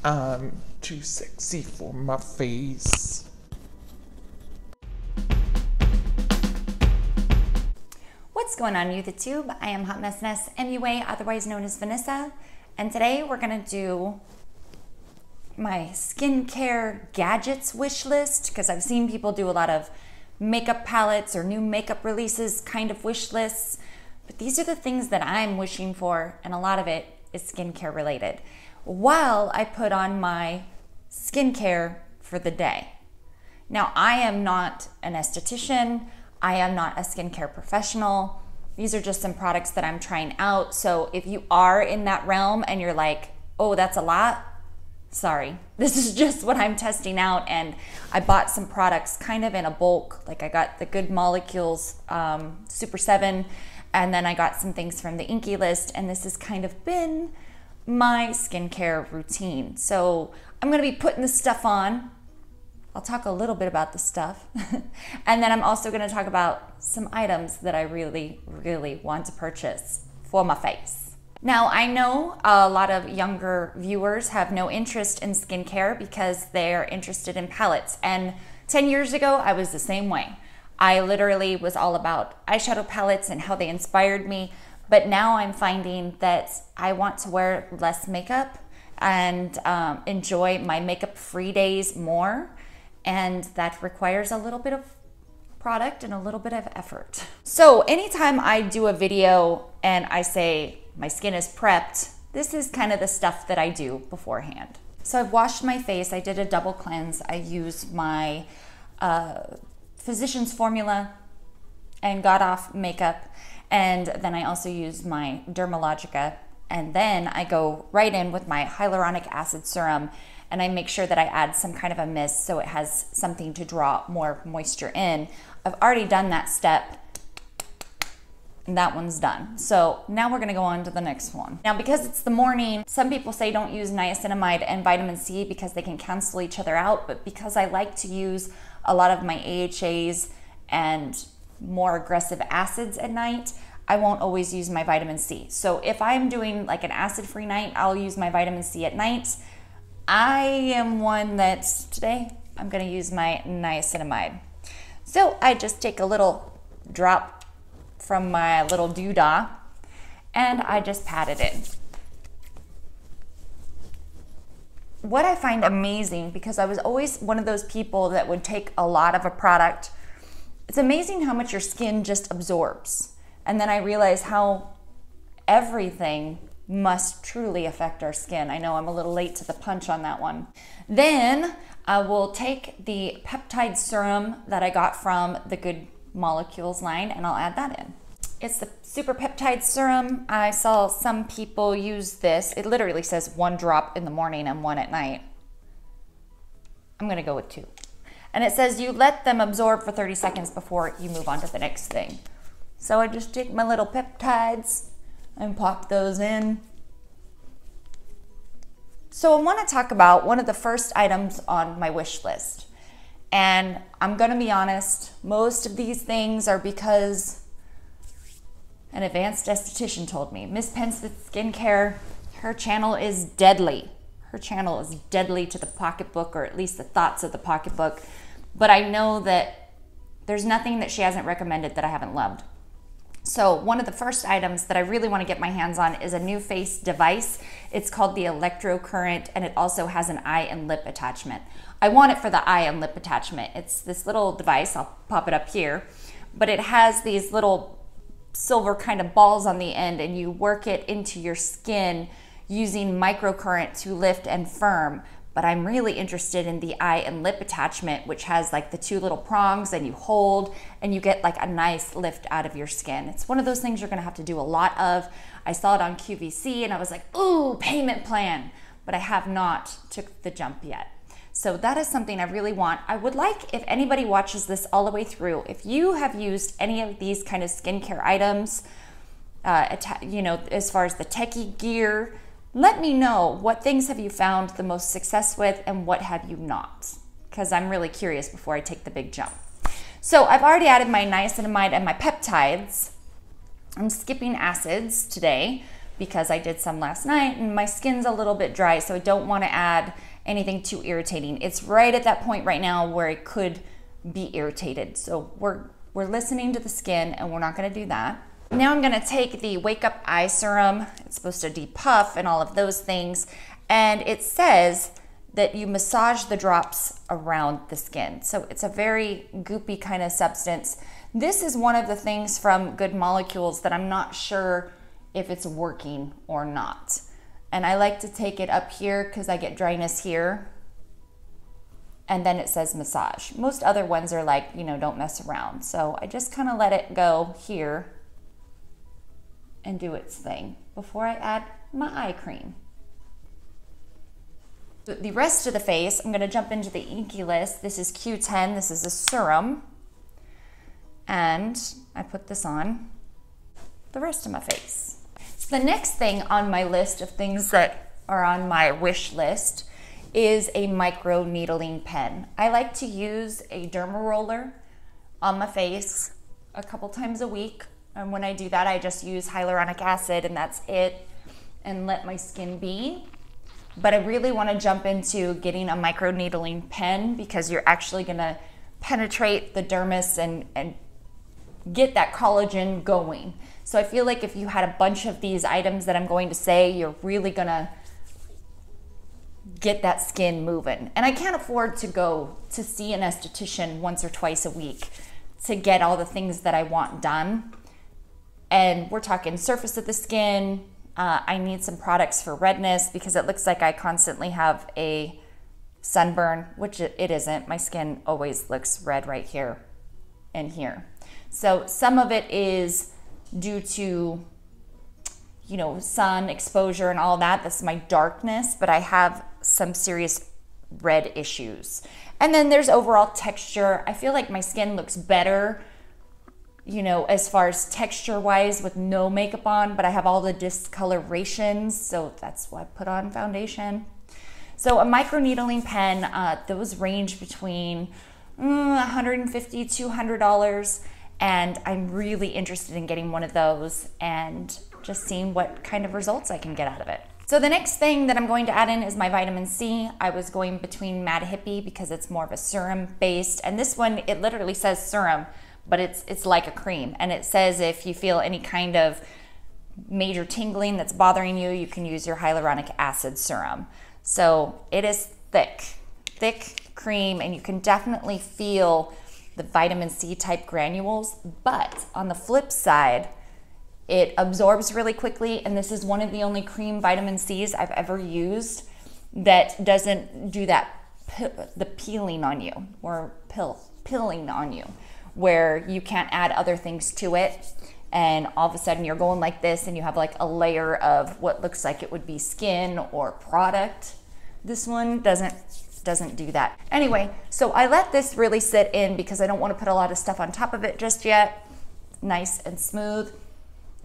I'm too sexy for my face. What's going on YouTube? I am Hot Mess Ness MUA, otherwise known as Vanessa, and today we're gonna do my skincare gadgets wish list, because I've seen people do a lot of makeup palettes or new makeup releases kind of wish lists, but these are the things that I'm wishing for, and a lot of it is skincare related, while I put on my skincare for the day. Now, I am not an esthetician, I am not a skincare professional. These are just some products that I'm trying out. So if you are in that realm and you're like, oh, that's a lot, sorry. This is just what I'm testing out, and I bought some products kind of in a bulk. Like I got the Good Molecules Super 7, and then I got some things from the Inky List, and this has kind of been my skincare routine. So I'm gonna be putting this stuff on. I'll talk a little bit about the stuff. And then I'm also gonna talk about some items that I really, really want to purchase for my face. Now, I know a lot of younger viewers have no interest in skincare because they're interested in palettes. And 10 years ago, I was the same way. I literally was all about eyeshadow palettes and how they inspired me. But now I'm finding that I want to wear less makeup and enjoy my makeup-free days more. And that requires a little bit of product and a little bit of effort. So anytime I do a video and I say my skin is prepped, this is kind of the stuff that I do beforehand. So I've washed my face, I did a double cleanse, I used my physician's formula and got off makeup. And then I also use my Derma, and then I go right in with my hyaluronic acid serum, and I make sure that I add some kind of a mist so it has something to draw more moisture in. I've already done that step, and that one's done. So now we're gonna go on to the next one. Now, because it's the morning, some people say don't use niacinamide and vitamin C because they can cancel each other out, but because I like to use a lot of my AHAs and more aggressive acids at night, I won't always use my vitamin C. So if I'm doing like an acid-free night, I'll use my vitamin C at night. I am one that's, today, I'm gonna use my niacinamide. So I just take a little drop from my little doodah and I just pat it in. What I find amazing, because I was always one of those people that would take a lot of a product, it's amazing how much your skin just absorbs. And then I realize how everything must truly affect our skin. I know I'm a little late to the punch on that one. Then I will take the peptide serum that I got from the Good Molecules line, and I'll add that in. It's the super peptide serum. I saw some people use this. It literally says 1 drop in the morning and 1 at night. I'm gonna go with 2. And it says you let them absorb for 30 seconds before you move on to the next thing. So I just take my little peptides and pop those in. So I want to talk about one of the first items on my wish list. And I'm gonna be honest, most of these things are because an advanced esthetician told me. Miss Penseth Skincare, her channel is deadly. Her channel is deadly to the pocketbook, or at least the thoughts of the pocketbook. But I know that there's nothing that she hasn't recommended that I haven't loved. So one of the first items that I really want to get my hands on is a new face device. It's called the electrocurrent, and it also has an eye and lip attachment. I want it for the eye and lip attachment. It's this little device, I'll pop it up here, but it has these little silver kind of balls on the end, and you work it into your skin using microcurrent to lift and firm. But I'm really interested in the eye and lip attachment, which has like the 2 little prongs, and you hold and you get like a nice lift out of your skin. It's one of those things you're gonna have to do a lot of. I saw it on QVC and I was like, ooh, payment plan, but I have not took the jump yet. So that is something I really want. I would like, if anybody watches this all the way through, if you have used any of these kind of skincare items, you know, as far as the techie gear, let me know what things have you found the most success with and what have you not, because I'm really curious before I take the big jump. So I've already added my niacinamide and my peptides. I'm skipping acids today because I did some last night and my skin's a little bit dry, so I don't want to add anything too irritating. It's right at that point right now where it could be irritated. So we're listening to the skin and we're not going to do that. Now I'm going to take the Wake Up Eye Serum. It's supposed to depuff and all of those things. And it says that you massage the drops around the skin. So it's a very goopy kind of substance. This is one of the things from Good Molecules that I'm not sure if it's working or not. And I like to take it up here because I get dryness here. And then it says massage. Most other ones are like, you know, don't mess around. So I just kind of let it go here and do its thing before I add my eye cream. The rest of the face, I'm gonna jump into the Inky List. This is Q10, this is a serum. And I put this on the rest of my face. So the next thing on my list of things that are on my wish list is a micro needling pen. I like to use a Derma Roller on my face a couple times a week. And when I do that, I just use hyaluronic acid and that's it, and let my skin be. But I really want to jump into getting a micro needling pen because you're actually gonna penetrate the dermis and get that collagen going. So I feel like if you had a bunch of these items that I'm going to say, you're really gonna get that skin moving. And I can't afford to go to see an esthetician once or twice a week to get all the things that I want done. And we're talking surface of the skin. I need some products for redness because it looks like I constantly have a sunburn, which it isn't. My skin always looks red right here and here. So some of it is due to, you know, sun exposure and all that. That's my darkness, but I have some serious red issues. And then there's overall texture. I feel like my skin looks better, you know, as far as texture wise with no makeup on, but I have all the discolorations, so that's why I put on foundation. So a micro needling pen, those range between $150, $200, and I'm really interested in getting one of those and just seeing what kind of results I can get out of it. So the next thing that I'm going to add in is my vitamin C. I was going between Mad Hippie because it's more of a serum based, and this one, it literally says serum, but it's like a cream. And it says if you feel any kind of major tingling that's bothering you, you can use your hyaluronic acid serum. So it is thick cream, and you can definitely feel the vitamin C type granules, but on the flip side, it absorbs really quickly, and this is one of the only cream vitamin C's I've ever used that doesn't do that the peeling on you, or pilling on you, where you can't add other things to it, and all of a sudden you're going like this and you have like a layer of what looks like it would be skin or product. This one doesn't do that. Anyway, so I let this really sit in because I don't want to put a lot of stuff on top of it just yet. Nice and smooth,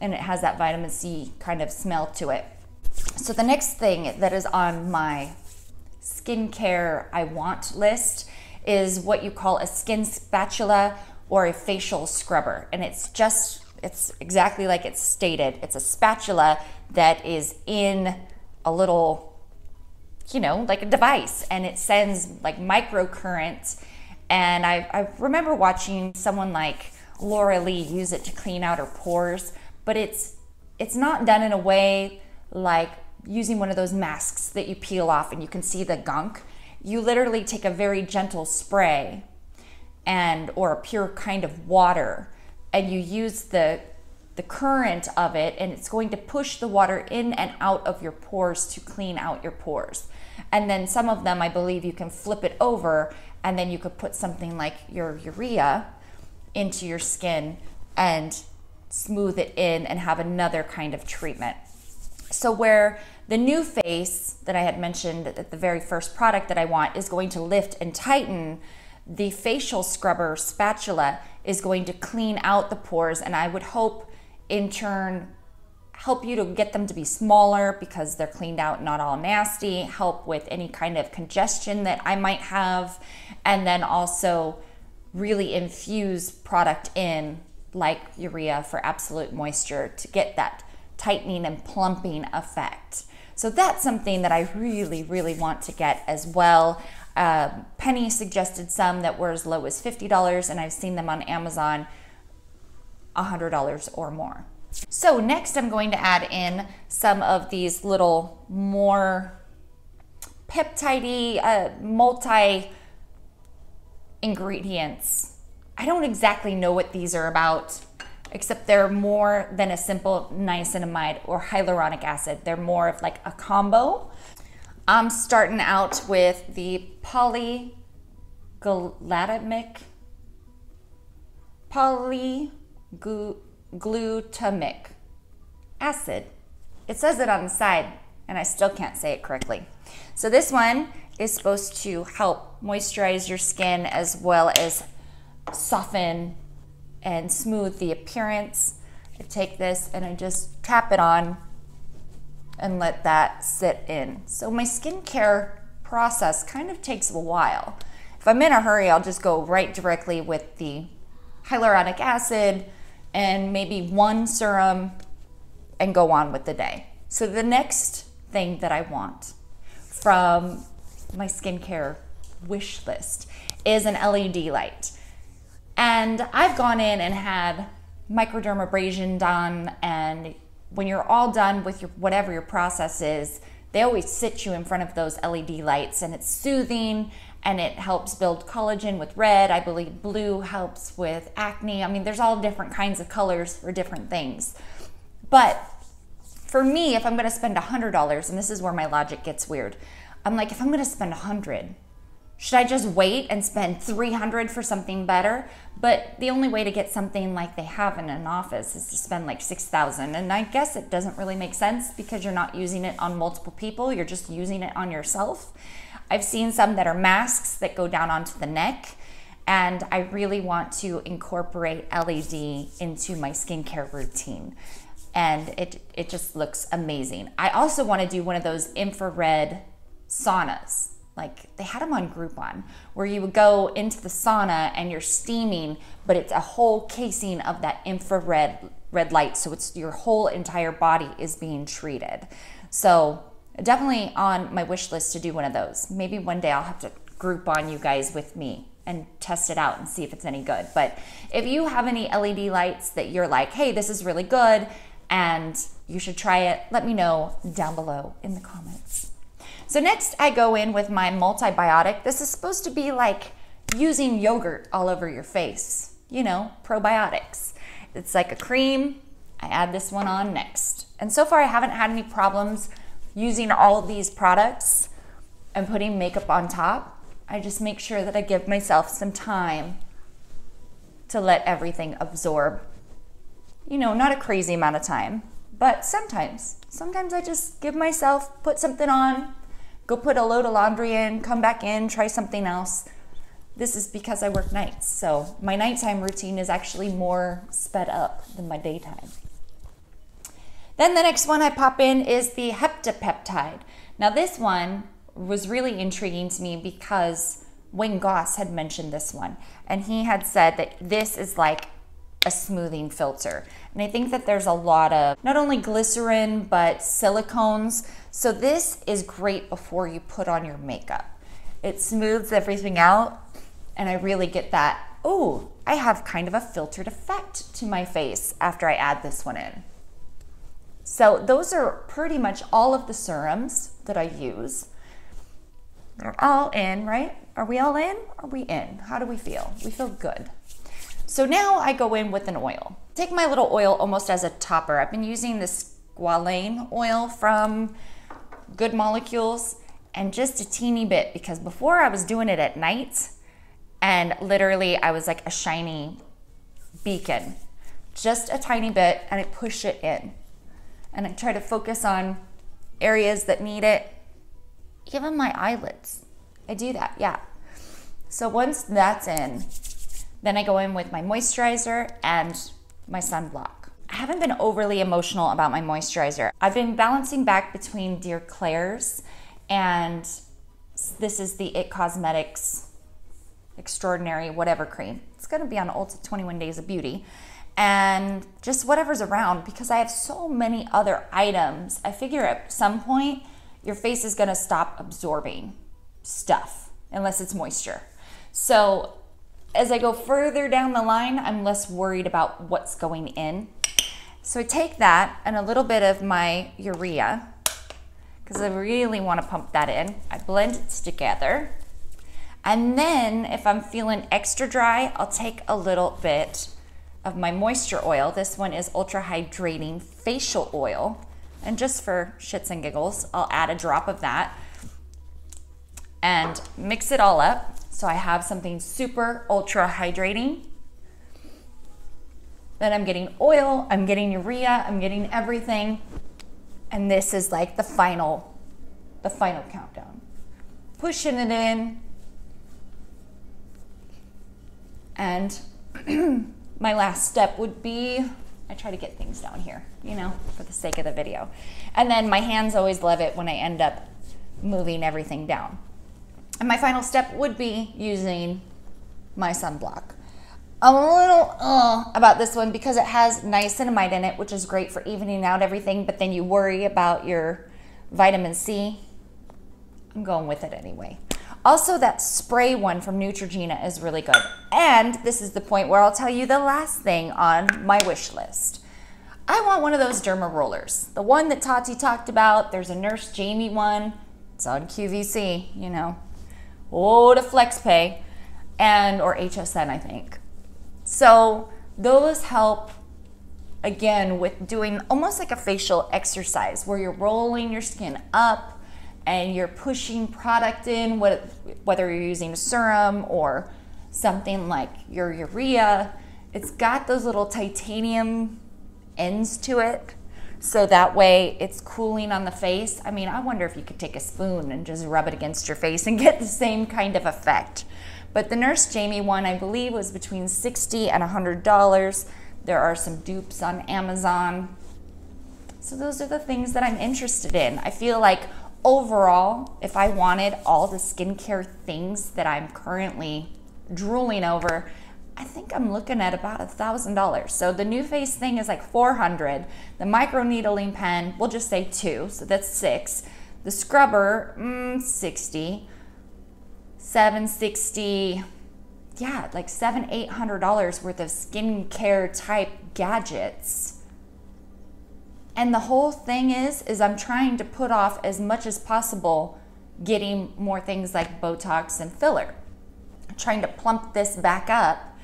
and it has that vitamin C kind of smell to it. So the next thing that is on my skincare I want list is what you call a skin spatula or a facial scrubber. And it's exactly like it's stated. It's a spatula that is in a little, you know, like a device, and it sends like microcurrents. And I remember watching someone like Laura Lee use it to clean out her pores, but it's not done in a way like using one of those masks that you peel off and you can see the gunk. You literally take a very gentle spray or a pure kind of water, and you use the current of it, and it's going to push the water in and out of your pores to clean out your pores. And then some of them, I believe you can flip it over, and then you could put something like your urea into your skin and smooth it in and have another kind of treatment. So where the new face that I had mentioned at the very first product that I want is going to lift and tighten, the facial scrubber spatula is going to clean out the pores, and I would hope in turn help you to get them to be smaller because they're cleaned out, not all nasty, help with any kind of congestion that I might have, and then also really infuse product in like urea for absolute moisture to get that tightening and plumping effect. So that's something that I really, really want to get as well. Penny suggested some that were as low as $50, and I've seen them on Amazon $100 or more. So next I'm going to add in some of these little more peptide-y, multi-ingredients. I don't exactly know what these are about, except they're more than a simple niacinamide or hyaluronic acid. They're more of like a combo. I'm starting out with the polyglutamic acid. It says it on the side, and I still can't say it correctly. So this one is supposed to help moisturize your skin as well as soften and smooth the appearance. I take this and I just tap it on and let that sit in. So my skincare process kind of takes a while. If I'm in a hurry, I'll just go right directly with the hyaluronic acid and maybe one serum and go on with the day. So the next thing that I want from my skincare wish list is an LED light. And I've gone in and had microdermabrasion done, and when you're all done with your whatever your process is, they always sit you in front of those LED lights, and it's soothing and it helps build collagen with red. I believe blue helps with acne. I mean, there's all different kinds of colors for different things. But for me, if I'm gonna spend $100, and this is where my logic gets weird, I'm like, if I'm gonna spend $100, should I just wait and spend $300 for something better? But the only way to get something like they have in an office is to spend like $6,000. And I guess it doesn't really make sense because you're not using it on multiple people, you're just using it on yourself. I've seen some that are masks that go down onto the neck, and I really want to incorporate LED into my skincare routine. And it just looks amazing. I also want to do one of those infrared saunas. Like they had them on Groupon, where you would go into the sauna and you're steaming, but it's a whole casing of that infrared red light. So it's your whole entire body is being treated. So definitely on my wish list to do one of those. Maybe one day I'll have to Groupon you guys with me and test it out and see if it's any good. But if you have any LED lights that you're like, hey, this is really good and you should try it, let me know down below in the comments. So next I go in with my Multibiotic. This is supposed to be like using yogurt all over your face, you know, probiotics. It's like a cream. I add this one on next. And so far I haven't had any problems using all of these products and putting makeup on top. I just make sure that I give myself some time to let everything absorb. You know, not a crazy amount of time, but sometimes I just give myself, put something on, go put a load of laundry in, come back in, try something else. This is because I work nights, so my nighttime routine is actually more sped up than my daytime. Then the next one I pop in is the HEPA peptide. Now this one was really intriguing to me because Wayne Goss had mentioned this one, and he had said that this is like a smoothing filter. And I think that there's a lot of not only glycerin but silicones. So this is great before you put on your makeup. It smooths everything out, and I really get that, oh, I have kind of a filtered effect to my face after I add this one in. So those are pretty much all of the serums that I use. They're all in, right? Are we all in? Are we in? How do we feel? We feel good. So now I go in with an oil. Take my little oil almost as a topper. I've been using this squalane oil from Good Molecules, and just a teeny bit, because before I was doing it at night and literally I was like a shiny beacon. Just a tiny bit, and I push it in. And I try to focus on areas that need it. Even my eyelids. I do that, yeah. So once that's in, then I go in with my moisturizer and my sunblock. I haven't been overly emotional about my moisturizer. I've been balancing back between Dear Claire's, and this is the It Cosmetics Extraordinary whatever cream. It's gonna be on Ulta 21 Days of Beauty. and just whatever's around, because I have so many other items. I figure at some point your face is gonna stop absorbing stuff unless it's moisture. So as I go further down the line, I'm less worried about what's going in. So I take that and a little bit of my urea, because I really want to pump that in. I blend it together. And then if I'm feeling extra dry, I'll take a little bit of my moisture oil. This one is Ultra Hydrating Facial Oil. And just for shits and giggles, I'll add a drop of that and mix it all up. So I have something super ultra hydrating. Then I'm getting oil, I'm getting urea, I'm getting everything. And this is like the final countdown. Pushing it in. And my last step would be, I try to get things down here, you know, for the sake of the video. And then my hands always love it when I end up moving everything down. And my final step would be using my sunblock. I'm a little about this one because it has niacinamide in it, which is great for evening out everything, but then you worry about your vitamin C. I'm going with it anyway. Also, that spray one from Neutrogena is really good. And this is the point where I'll tell you the last thing on my wish list. I want one of those Derma Rollers. The one that Tati talked about. There's a Nurse Jamie one. It's on QVC, you know. Oh, to FlexPay or HSN, I think. So those help, again, with doing almost like a facial exercise where you're rolling your skin up and you're pushing product in, whether you're using a serum or something like your urea. It's got those little titanium ends to it, so that way it's cooling on the face. I mean, I wonder if you could take a spoon and just rub it against your face and get the same kind of effect. But the Nurse Jamie one, I believe, was between $60 and $100. There are some dupes on Amazon. So those are the things that I'm interested in. I feel like overall, if I wanted all the skincare things that I'm currently drooling over, I think I'm looking at about $1,000. So the New Face thing is like $400. The microneedling pen, we'll just say $2, so that's $6. The scrubber, $60. $760, yeah, like $700-800 worth of skincare type gadgets. And the whole thing is I'm trying to put off as much as possible getting more things like Botox and filler. I'm trying to plump this back up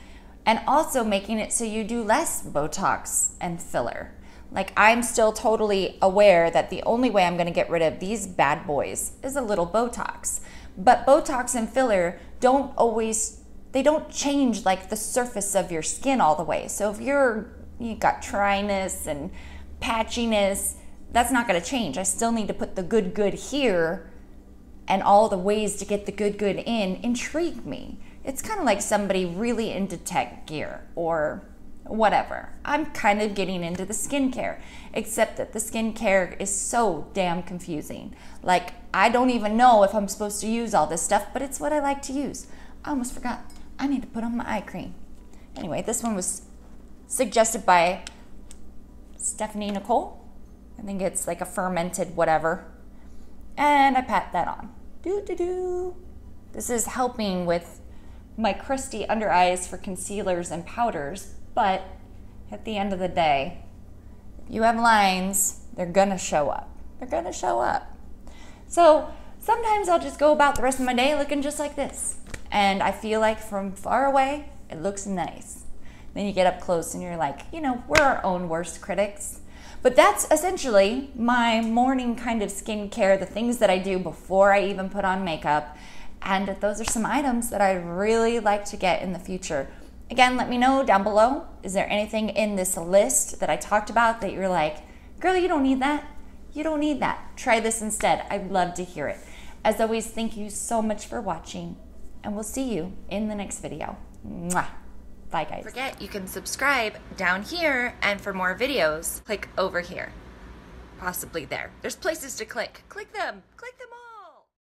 and also making it so you do less Botox and filler. Like, I'm still totally aware that the only way I'm gonna get rid of these bad boys is a little Botox. But Botox and filler don't change like the surface of your skin all the way. So if you got dryness and patchiness, that's not gonna change. I still need to put the good here, and all the ways to get the good in intrigue me. It's kind of like somebody really into tech gear or whatever. I'm kind of getting into the skincare, except that the skincare is so damn confusing. Like, I don't even know if I'm supposed to use all this stuff, but it's what I like to use. I almost forgot. I need to put on my eye cream. Anyway, this one was suggested by Stephanie Nicole. I think it's like a fermented whatever. And I pat that on. This is helping with my crusty under eyes for concealers and powders. But at the end of the day, if you have lines, they're gonna show up. They're gonna show up. So sometimes I'll just go about the rest of my day looking just like this. And I feel like from far away, it looks nice. Then you get up close and you're like, you know, we're our own worst critics. But that's essentially my morning kind of skincare, the things that I do before I even put on makeup. And those are some items that I'd really like to get in the future. Again, let me know down below. Is there anything in this list that I talked about that you're like, girl, you don't need that? You don't need that. Try this instead. I'd love to hear it. As always, thank you so much for watching, and we'll see you in the next video. Mwah. Bye, guys. Don't forget, you can subscribe down here, and for more videos, click over here. Possibly there. There's places to click. Click them. Click them all.